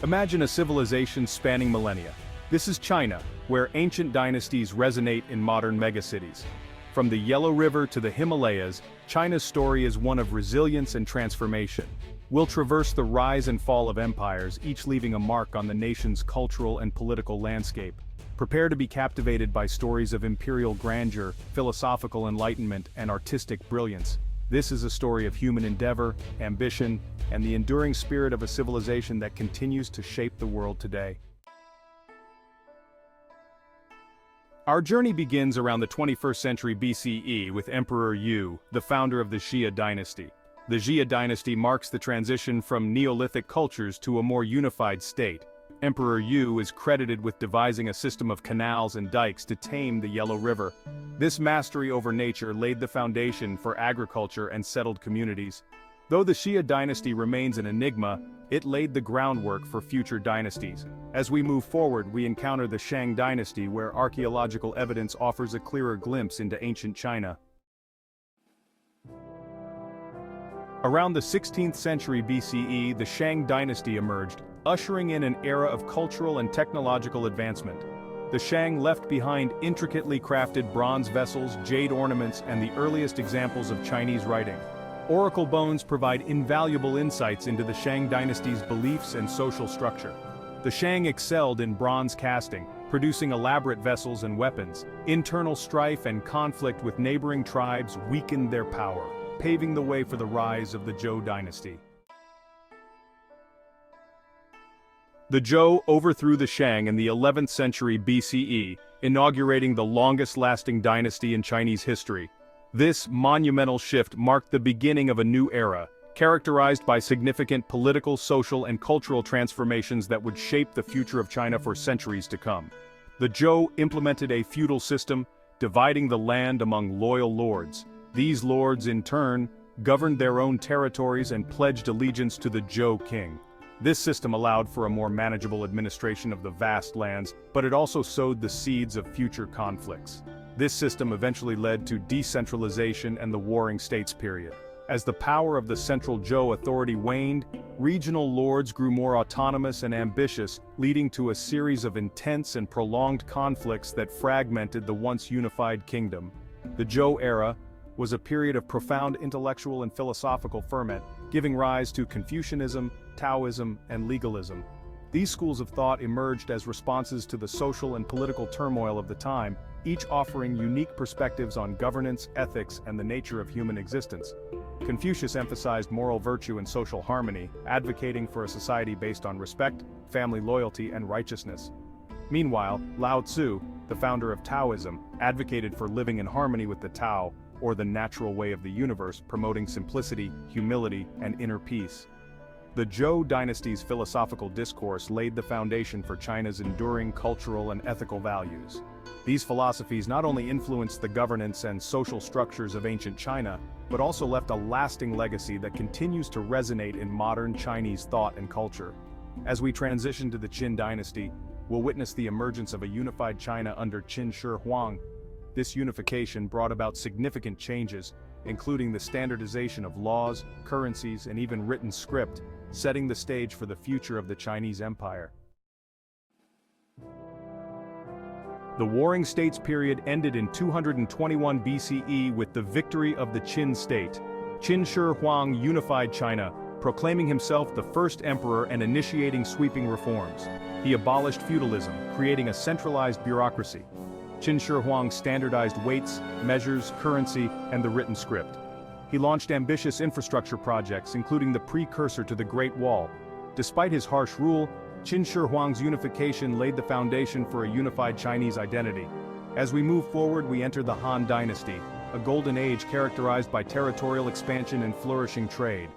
Imagine a civilization spanning millennia. This is China, where ancient dynasties resonate in modern megacities. From the Yellow River to the Himalayas, China's story is one of resilience and transformation. We'll traverse the rise and fall of empires, each leaving a mark on the nation's cultural and political landscape. Prepare to be captivated by stories of imperial grandeur, philosophical enlightenment, and artistic brilliance. This is a story of human endeavor, ambition, and the enduring spirit of a civilization that continues to shape the world today. Our journey begins around the 21st century BCE with Emperor Yu, the founder of the Xia Dynasty. The Xia Dynasty marks the transition from Neolithic cultures to a more unified state. Emperor Yu is credited with devising a system of canals and dikes to tame the Yellow River. This mastery over nature laid the foundation for agriculture and settled communities. Though the Xia Dynasty remains an enigma, it laid the groundwork for future dynasties. As we move forward, we encounter the Shang Dynasty, where archaeological evidence offers a clearer glimpse into ancient China. Around the 16th century BCE, the Shang Dynasty emerged, ushering in an era of cultural and technological advancement. The Shang left behind intricately crafted bronze vessels, jade ornaments, and the earliest examples of Chinese writing. Oracle bones provide invaluable insights into the Shang Dynasty's beliefs and social structure. The Shang excelled in bronze casting, producing elaborate vessels and weapons. Internal strife and conflict with neighboring tribes weakened their power, paving the way for the rise of the Zhou dynasty. The Zhou overthrew the Shang in the 11th century BCE, inaugurating the longest-lasting dynasty in Chinese history. This monumental shift marked the beginning of a new era, characterized by significant political, social, and cultural transformations that would shape the future of China for centuries to come. The Zhou implemented a feudal system, dividing the land among loyal lords. These lords, in turn, governed their own territories and pledged allegiance to the Zhou king. This system allowed for a more manageable administration of the vast lands, but it also sowed the seeds of future conflicts. This system eventually led to decentralization and the Warring States period. As the power of the central Zhou authority waned, regional lords grew more autonomous and ambitious, leading to a series of intense and prolonged conflicts that fragmented the once unified kingdom. The Zhou era was a period of profound intellectual and philosophical ferment, giving rise to Confucianism, Taoism, and legalism. These schools of thought emerged as responses to the social and political turmoil of the time, each offering unique perspectives on governance, ethics, and the nature of human existence. Confucius emphasized moral virtue and social harmony, advocating for a society based on respect, family loyalty, and righteousness. Meanwhile, Lao Tzu, the founder of Taoism, advocated for living in harmony with the Tao, or the natural way of the universe, promoting simplicity, humility, and inner peace. The Zhou dynasty's philosophical discourse laid the foundation for China's enduring cultural and ethical values. These philosophies not only influenced the governance and social structures of ancient China, but also left a lasting legacy that continues to resonate in modern Chinese thought and culture. As we transition to the Qin dynasty, we'll witness the emergence of a unified China under Qin Shi Huang. This unification brought about significant changes, including the standardization of laws, currencies, and even written script, setting the stage for the future of the Chinese Empire. The Warring States period ended in 221 BCE with the victory of the Qin state. Qin Shi Huang unified China, proclaiming himself the first emperor and initiating sweeping reforms. He abolished feudalism, creating a centralized bureaucracy. Qin Shi Huang standardized weights, measures, currency, and the written script. He launched ambitious infrastructure projects, including the precursor to the Great Wall. Despite his harsh rule, Qin Shi Huang's unification laid the foundation for a unified Chinese identity. As we move forward, we enter the Han Dynasty, a golden age characterized by territorial expansion and flourishing trade.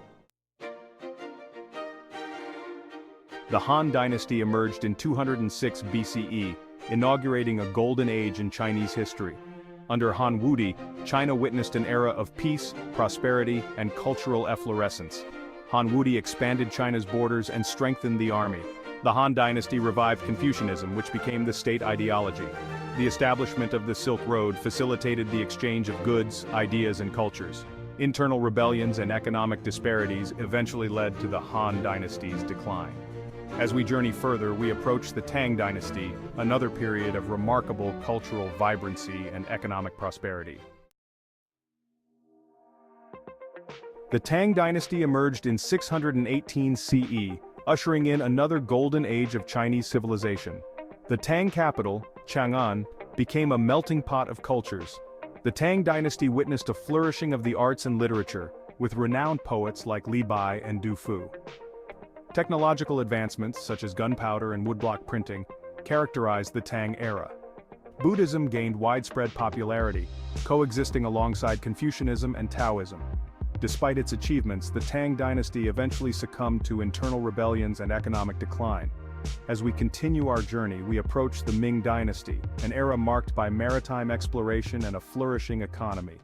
The Han Dynasty emerged in 206 BCE, inaugurating a golden age in Chinese history. Under Han Wudi, China witnessed an era of peace, prosperity, and cultural efflorescence. Han Wudi expanded China's borders and strengthened the army. The Han Dynasty revived Confucianism, which became the state ideology. The establishment of the Silk Road facilitated the exchange of goods, ideas, and cultures. Internal rebellions and economic disparities eventually led to the Han Dynasty's decline. As we journey further, we approach the Tang Dynasty, another period of remarkable cultural vibrancy and economic prosperity. The Tang Dynasty emerged in 618 CE, ushering in another golden age of Chinese civilization. The Tang capital, Chang'an, became a melting pot of cultures. The Tang Dynasty witnessed a flourishing of the arts and literature, with renowned poets like Li Bai and Du Fu. Technological advancements, such as gunpowder and woodblock printing, characterized the Tang era. Buddhism gained widespread popularity, coexisting alongside Confucianism and Taoism. Despite its achievements, the Tang Dynasty eventually succumbed to internal rebellions and economic decline. As we continue our journey, we approach the Ming Dynasty, an era marked by maritime exploration and a flourishing economy.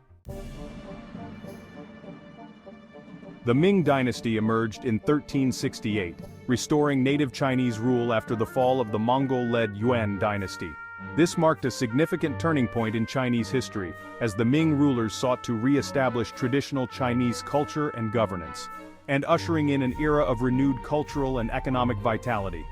The Ming Dynasty emerged in 1368, restoring native Chinese rule after the fall of the Mongol-led Yuan dynasty. This marked a significant turning point in Chinese history, as the Ming rulers sought to re-establish traditional Chinese culture and governance, and ushering in an era of renewed cultural and economic vitality.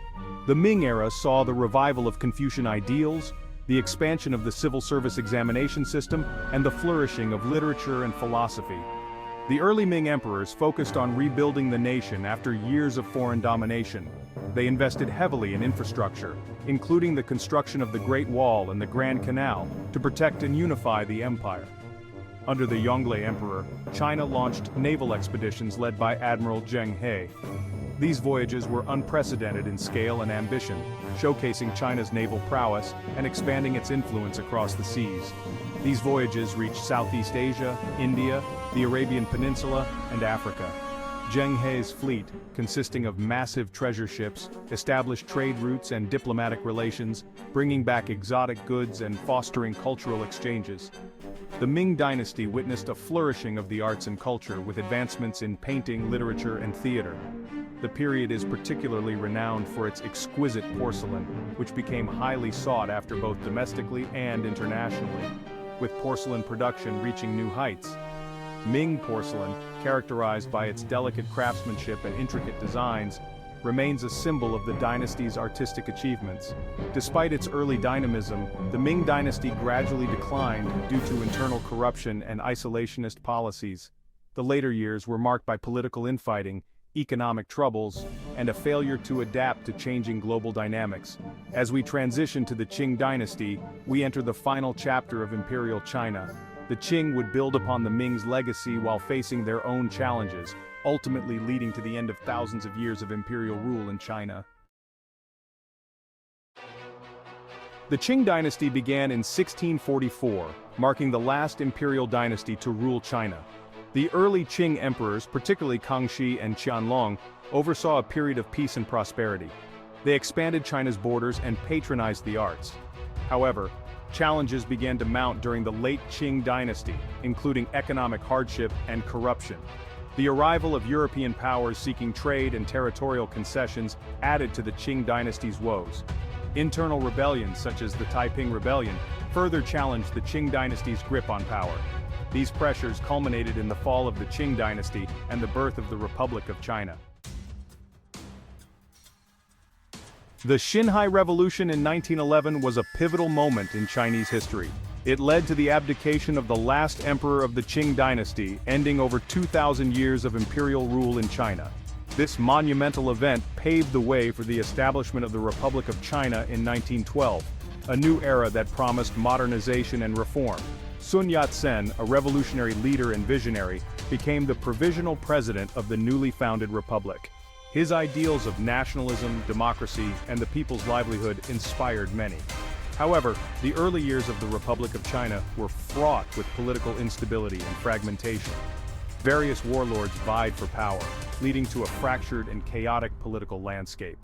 The Ming era saw the revival of Confucian ideals, the expansion of the civil service examination system, and the flourishing of literature and philosophy. The early Ming emperors focused on rebuilding the nation after years of foreign domination. They invested heavily in infrastructure, including the construction of the Great Wall and the Grand Canal, to protect and unify the empire. Under the Yongle Emperor, China launched naval expeditions led by Admiral Zheng He. These voyages were unprecedented in scale and ambition, showcasing China's naval prowess and expanding its influence across the seas. These voyages reached Southeast Asia, India, the Arabian Peninsula, and Africa. Zheng He's fleet, consisting of massive treasure ships, established trade routes and diplomatic relations, bringing back exotic goods and fostering cultural exchanges. The Ming Dynasty witnessed a flourishing of the arts and culture with advancements in painting, literature, and theater. The period is particularly renowned for its exquisite porcelain, which became highly sought after both domestically and internationally, with porcelain production reaching new heights. Ming porcelain, characterized by its delicate craftsmanship and intricate designs, remains a symbol of the dynasty's artistic achievements. Despite its early dynamism, the Ming Dynasty gradually declined due to internal corruption and isolationist policies. The later years were marked by political infighting, economic troubles, and a failure to adapt to changing global dynamics. As we transition to the Qing Dynasty, we enter the final chapter of Imperial China. The Qing would build upon the Ming's legacy while facing their own challenges, ultimately leading to the end of thousands of years of imperial rule in China. The Qing Dynasty began in 1644, marking the last imperial dynasty to rule China. The early Qing emperors, particularly Kangxi and Qianlong, oversaw a period of peace and prosperity. They expanded China's borders and patronized the arts. However, challenges began to mount during the late Qing Dynasty, including economic hardship and corruption. The arrival of European powers seeking trade and territorial concessions added to the Qing Dynasty's woes. Internal rebellions such as the Taiping Rebellion further challenged the Qing Dynasty's grip on power. These pressures culminated in the fall of the Qing Dynasty and the birth of the Republic of China. The Xinhai Revolution in 1911 was a pivotal moment in Chinese history. It led to the abdication of the last emperor of the Qing Dynasty, ending over 2,000 years of imperial rule in China. This monumental event paved the way for the establishment of the Republic of China in 1912, a new era that promised modernization and reform. Sun Yat-sen, a revolutionary leader and visionary, became the provisional president of the newly founded republic. His ideals of nationalism, democracy, and the people's livelihood inspired many. However, the early years of the Republic of China were fraught with political instability and fragmentation. Various warlords vied for power, leading to a fractured and chaotic political landscape.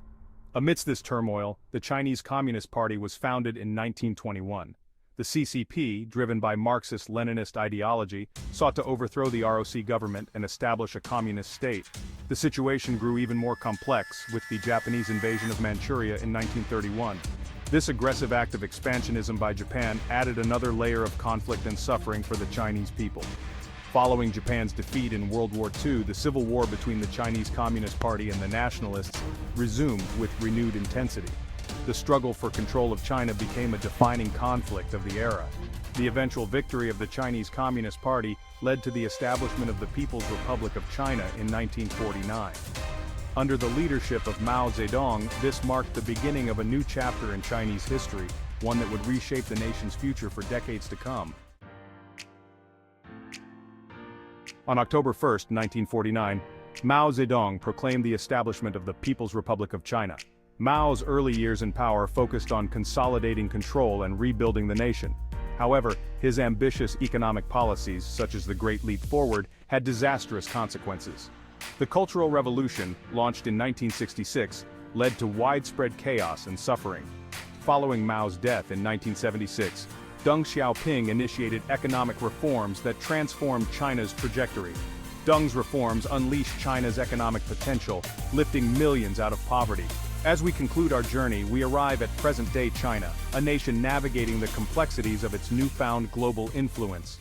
Amidst this turmoil, the Chinese Communist Party was founded in 1921. The CCP, driven by Marxist-Leninist ideology, sought to overthrow the ROC government and establish a communist state. The situation grew even more complex with the Japanese invasion of Manchuria in 1931. This aggressive act of expansionism by Japan added another layer of conflict and suffering for the Chinese people. Following Japan's defeat in World War II, the civil war between the Chinese Communist Party and the Nationalists resumed with renewed intensity. The struggle for control of China became a defining conflict of the era. The eventual victory of the Chinese Communist Party led to the establishment of the People's Republic of China in 1949. Under the leadership of Mao Zedong, this marked the beginning of a new chapter in Chinese history, one that would reshape the nation's future for decades to come. On October 1, 1949, Mao Zedong proclaimed the establishment of the People's Republic of China. Mao's early years in power focused on consolidating control and rebuilding the nation. However, his ambitious economic policies, such as the Great Leap Forward, had disastrous consequences. The Cultural Revolution, launched in 1966, led to widespread chaos and suffering. Following Mao's death in 1976, Deng Xiaoping initiated economic reforms that transformed China's trajectory. Deng's reforms unleashed China's economic potential, lifting millions out of poverty. As we conclude our journey, we arrive at present-day China, a nation navigating the complexities of its newfound global influence.